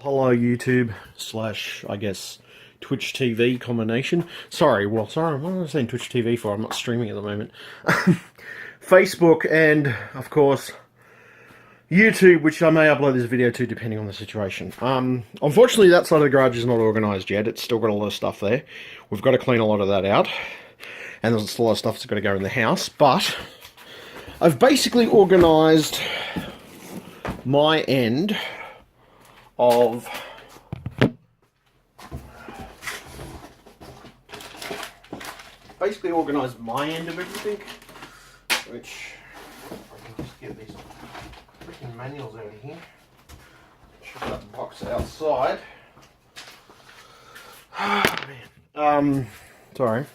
Hello YouTube slash, I guess, Twitch TV combination. Sorry, why am I saying Twitch TV for? I'm not streaming at the moment. Facebook and, of course, YouTube, which I may upload this video to depending on the situation. Unfortunately, that side of the garage is not organised yet. It's still got a lot of stuff there. We've got to clean a lot of that out. And there's still a lot of stuff that's got to go in the house. But I've basically organised my end of organised my end of everything, which I can just get these freaking manuals out of here. Shove that box outside. Man. Sorry.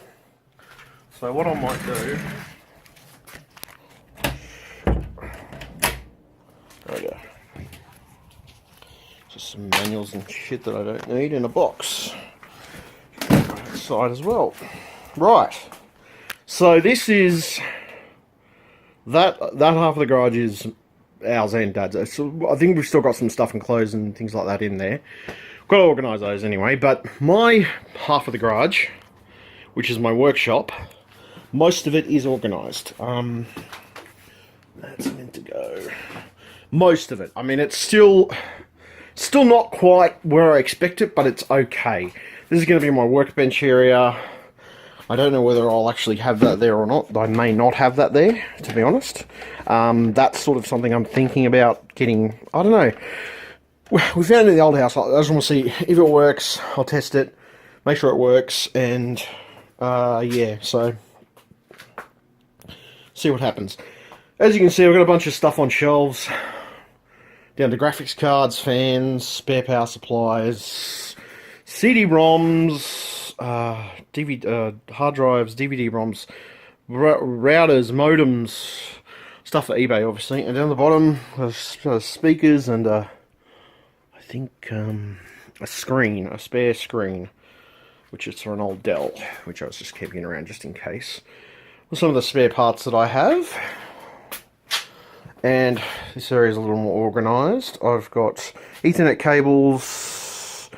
So what I might do. There we go. Just some manuals and shit that I don't need in a box. Outside as well. Right. So this is that half of the garage is ours and Dad's. So I think we've still got some stuff and clothes and things like that in there. Got to organise those anyway. But my half of the garage, which is my workshop, most of it is organised. That's meant to go. Most of it. I mean, it's still not quite where I expect it, but it's okay. This is going to be my workbench area. I don't know whether I'll actually have that there or not. I may not have that there, to be honest. That's sort of something I'm thinking about getting. I don't know. We found it in the old house. I just want to see if it works. I'll test it, make sure it works, and yeah, so see what happens. As you can see, I've got a bunch of stuff on shelves. Down to graphics cards, fans, spare power supplies, CD-ROMs, hard drives, DVD-ROMs, routers, modems, stuff for eBay, obviously. And down the bottom, there's speakers and I think a spare screen, which is for an old Dell, which I was just keeping around just in case. Well, some of the spare parts that I have. And this area is a little more organised. I've got Ethernet cables,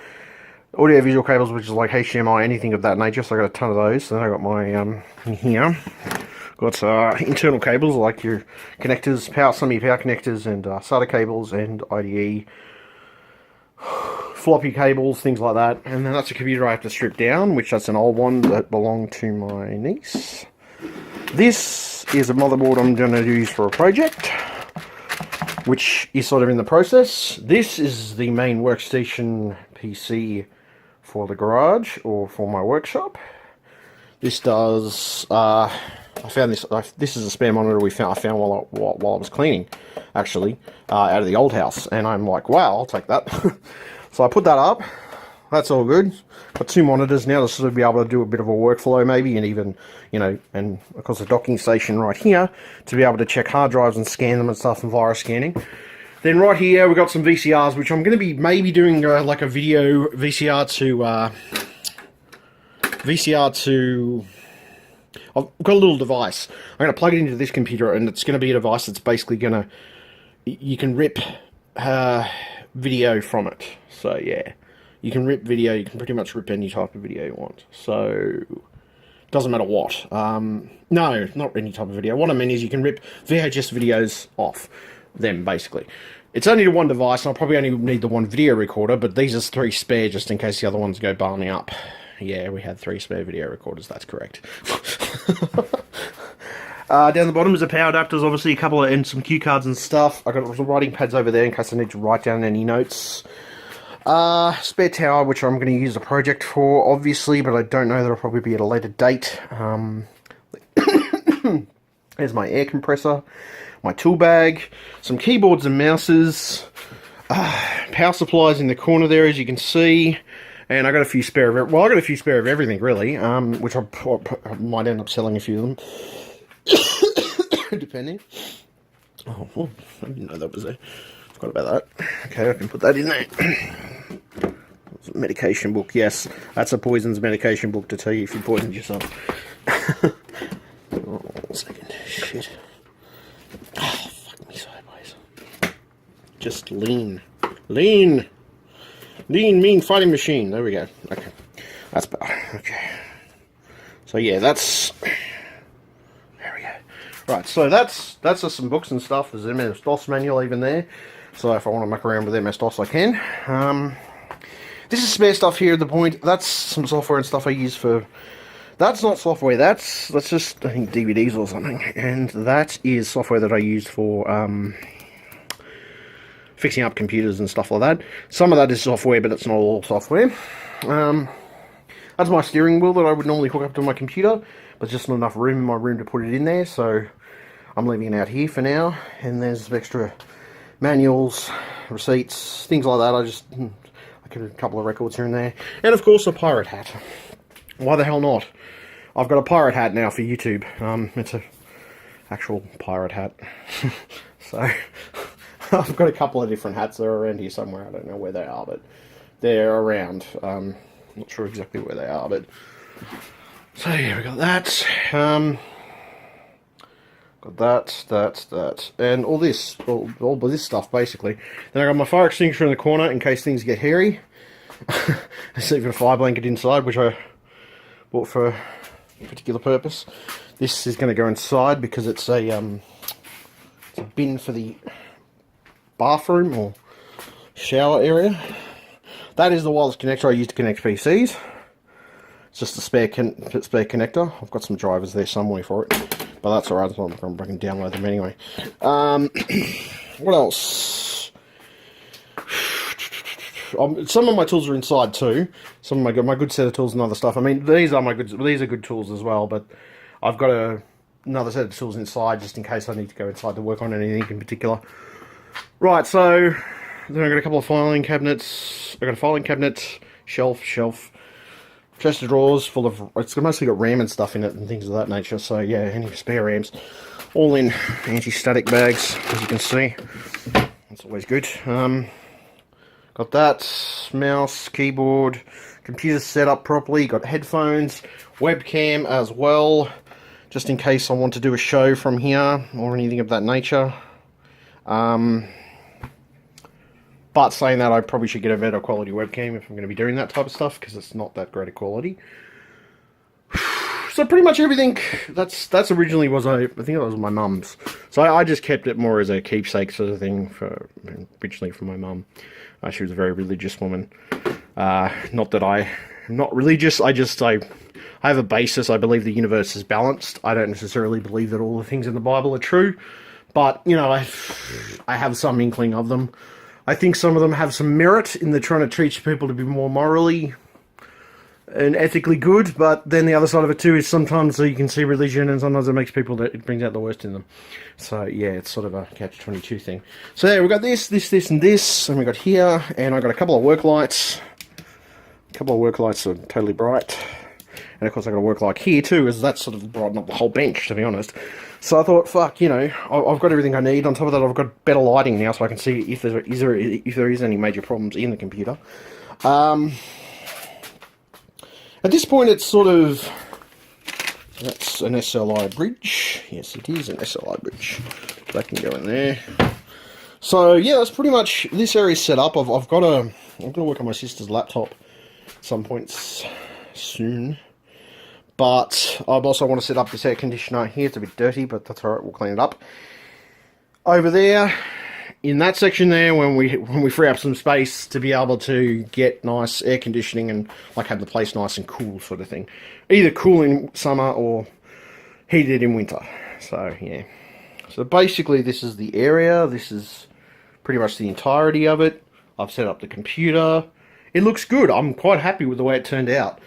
audio-visual cables, which is like HDMI, anything of that nature. So I got a ton of those. Then I got my in here. Got internal cables like your connectors, some of your power connectors, and SATA cables and IDE, floppy cables, things like that. And then that's a computer I have to strip down, which that's an old one that belonged to my niece. This is a motherboard I'm going to use for a project, which is sort of in the process. This is the main workstation PC for the garage, or for my workshop. This does, I found this, this is a spare monitor I found while I was cleaning, actually, out of the old house, and I'm like, wow, I'll take that. So I put that up. That's all good. Got two monitors now to sort of be able to do a bit of a workflow maybe, and even, you know, and of course a docking station right here to be able to check hard drives and scan them and stuff, and virus scanning. Then right here we've got some VCRs, which I'm going to be maybe doing like a video VCR to I've got a little device. I'm going to plug it into this computer, and it's going to be a device that's basically going to, you can rip video from it. So yeah. You can rip video, you can pretty much rip any type of video you want. So, doesn't matter what. No, not any type of video. What I mean is you can rip VHS videos off them, basically. It's only the one device, and I'll probably only need the one video recorder, but these are 3 spare just in case the other ones go barney up. Yeah, we had 3 spare video recorders, that's correct. Down the bottom is the power adapters, obviously a couple of, and some cue cards and stuff. I've got some writing pads over there in case I need to write down any notes. Spare tower, which I'm going to use a project for, obviously, but I don't know, that'll probably be at a later date. There's my air compressor, my tool bag, some keyboards and mouses, power supplies in the corner there, as you can see, and I got a few spare of, well, I got a few spare of everything, really, which I might end up selling a few of them, depending. Oh, I didn't know that was there. Forgot about that. Okay, I can put that in there. Medication book, yes. That's a poisons medication book to tell you if you poisoned yourself. Oh, 1 second. Shit. Oh, fuck me sideways. Just lean. Lean! Lean Mean Fighting Machine. There we go. Okay. That's better. Okay. So yeah, that's... There we go. Right, so that's just some books and stuff. There's an MS-DOS manual even there. So if I want to muck around with MS-DOS, I can. This is spare stuff here at the point. That's some software and stuff I use for... That's not software, that's just, I think, DVDs or something. And that is software that I use for fixing up computers and stuff like that. Some of that is software, but it's not all software. That's my steering wheel that I would normally hook up to my computer, but just not enough room in my room to put it in there, so I'm leaving it out here for now. And there's some extra manuals, receipts, things like that. I got a couple of records here and there. And of course, a pirate hat. Why the hell not? I've got a pirate hat now for YouTube. It's a actual pirate hat. So, I've got a couple of different hats that are around here somewhere. I don't know where they are, but they're around. Not sure exactly where they are, but... So yeah, we got that. Got that, and all this stuff, basically. Then I got my fire extinguisher in the corner in case things get hairy. There's even a fire blanket inside, which I bought for a particular purpose. This is going to go inside because it's a bin for the bathroom or shower area. That is the wireless connector I use to connect PCs. It's just a spare connector. I've got some drivers there somewhere for it, but that's alright. I'm not going to download them anyway. What else? Some of my tools are inside too. Some of my good set of tools and other stuff. I mean, these are good tools as well, but I've got another set of tools inside just in case I need to go inside to work on anything in particular. Right, so then I've got a couple of filing cabinets. I've got a filing cabinet, shelf, chest of drawers full of... It's mostly got RAM and stuff in it and things of that nature. So yeah, any spare RAMs, all in anti-static bags, as you can see. That's always good. Got that, mouse, keyboard, computer set up properly, got headphones, webcam as well, just in case I want to do a show from here or anything of that nature. But saying that, I probably should get a better quality webcam if I'm going to be doing that type of stuff, because it's not that great a quality. So pretty much everything, that's originally I think it was my mum's. So I just kept it more as a keepsake sort of thing, originally from my mum. She was a very religious woman. Not that I'm not religious, I have a basis. I believe the universe is balanced. I don't necessarily believe that all the things in the Bible are true, but, you know, I have some inkling of them. I think some of them have some merit in the trying to teach people to be more morally and ethically good, but then the other side of it too is sometimes you can see religion and sometimes it brings out the worst in them. So yeah, it's sort of a catch-22 thing. So there, we've got this, and this, and we've got here, and I've got a couple of work lights. A couple of work lights are totally bright. And of course I've got a work light here too, as that's sort of brighten up the whole bench, to be honest. So I thought, fuck, you know, I've got everything I need. On top of that, I've got better lighting now, so I can see if there is any major problems in the computer. At this point, it's sort of... That's an SLI bridge. Yes, it is an SLI bridge. That can go in there. So yeah, that's pretty much this area set up. I've got to work on my sister's laptop at some points soon. But I also want to set up this air conditioner here. It's a bit dirty, but that's alright, we'll clean it up. Over there, in that section there, when we free up some space to be able to get nice air conditioning and like have the place nice and cool sort of thing. Either cool in summer or heated in winter. So yeah. So basically this is the area. This is pretty much the entirety of it. I've set up the computer. It looks good. I'm quite happy with the way it turned out.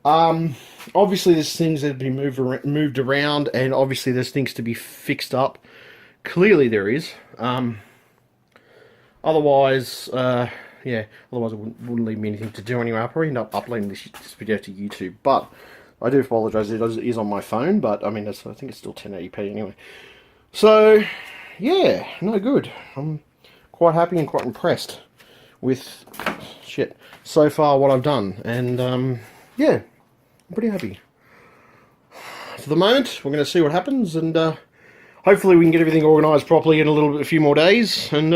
Obviously there's things that have been moved around, and obviously there's things to be fixed up. Clearly there is. Otherwise, yeah, otherwise it wouldn't leave me anything to do anyway. I'll probably end up uploading this video to YouTube, but I do apologise, it is on my phone, but I mean, I think it's still 1080p anyway. So, yeah, no good. I'm quite happy and quite impressed with, so far what I've done, and, yeah, I'm pretty happy. For the moment, we're going to see what happens, and hopefully we can get everything organised properly in a few more days, and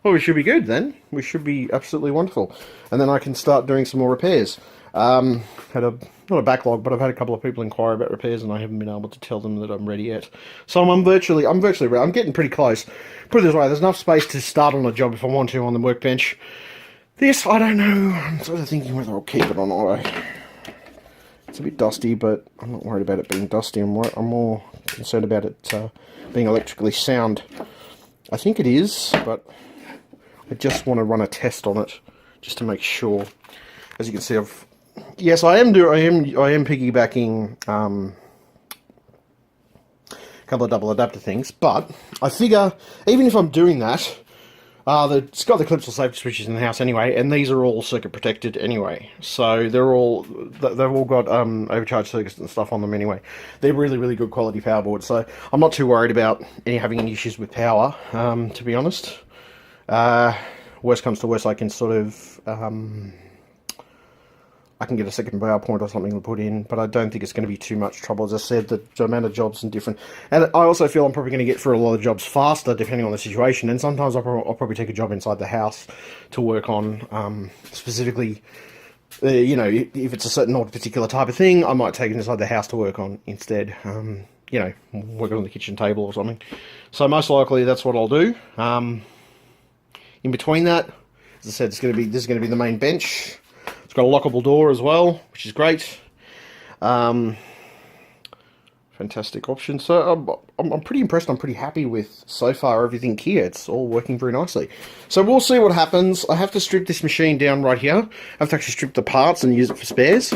Well, we should be good then. We should be absolutely wonderful. And then I can start doing some more repairs. Had a, not a backlog, but I've had a couple of people inquire about repairs and I haven't been able to tell them that I'm ready yet. So I'm virtually ready. I'm getting pretty close. Put it this way, there's enough space to start on a job if I want to on the workbench. This, I don't know. I'm sort of thinking whether I'll keep it or not. It's a bit dusty, but I'm not worried about it being dusty. I'm more concerned about it being electrically sound. I think it is, but I just want to run a test on it just to make sure. As you can see, yes, I am piggybacking a couple of double adapter things, but I figure even if I'm doing that, it's got the Clipsal safety switches in the house anyway, and these are all circuit protected anyway. So they've all got overcharged circuits and stuff on them anyway. They're really, really good quality power boards, so I'm not too worried about having any issues with power, to be honest. Worst comes to worst, I can sort of I can get a second PowerPoint or something to put in, but I don't think it's going to be too much trouble. As I said, the amount of jobs and different, and I also feel I'm probably going to get through a lot of jobs faster depending on the situation. And sometimes I'll probably take a job inside the house to work on, specifically. You know, if it's a certain or particular type of thing, I might take it inside the house to work on instead. You know, work on the kitchen table or something. So most likely that's what I'll do. In between that, as I said, this is going to be the main bench. It's got a lockable door as well, which is great. Fantastic option. So I'm pretty impressed. I'm pretty happy with so far everything here. It's all working very nicely. So we'll see what happens. I have to strip this machine down right here. I have to actually strip the parts and use it for spares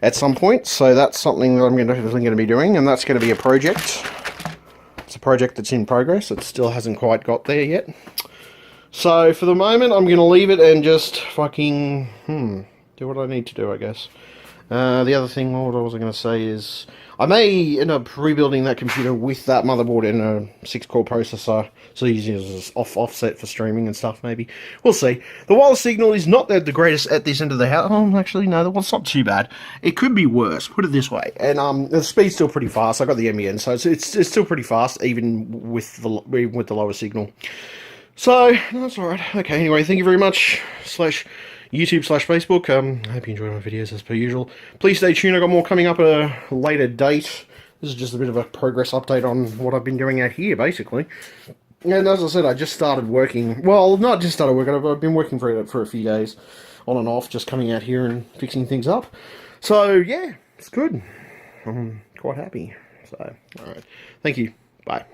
at some point. So that's something that I'm definitely going to be doing, and that's going to be a project. It's a project that's in progress. It still hasn't quite got there yet. So for the moment, I'm going to leave it and just fucking do what I need to do, I guess. The other thing, what was I going to say is, I may end up rebuilding that computer with that motherboard in a 6-core processor, so using it as offset for streaming and stuff, maybe. We'll see. The wireless signal is not the greatest at this end of the house. Oh, actually, no, it's not too bad. It could be worse, put it this way. And the speed's still pretty fast. I got the MEN, so it's still pretty fast, even with the lower signal. So, that's alright. Okay, anyway, thank you very much. YouTube/Facebook. I hope you enjoy my videos as per usual. Please stay tuned, I've got more coming up at a later date. This is just a bit of a progress update on what I've been doing out here, basically. And as I said, I just started working. Well, not just started working, I've been working for a few days, on and off, just coming out here and fixing things up. So, yeah, it's good. I'm quite happy. So, alright. Thank you. Bye.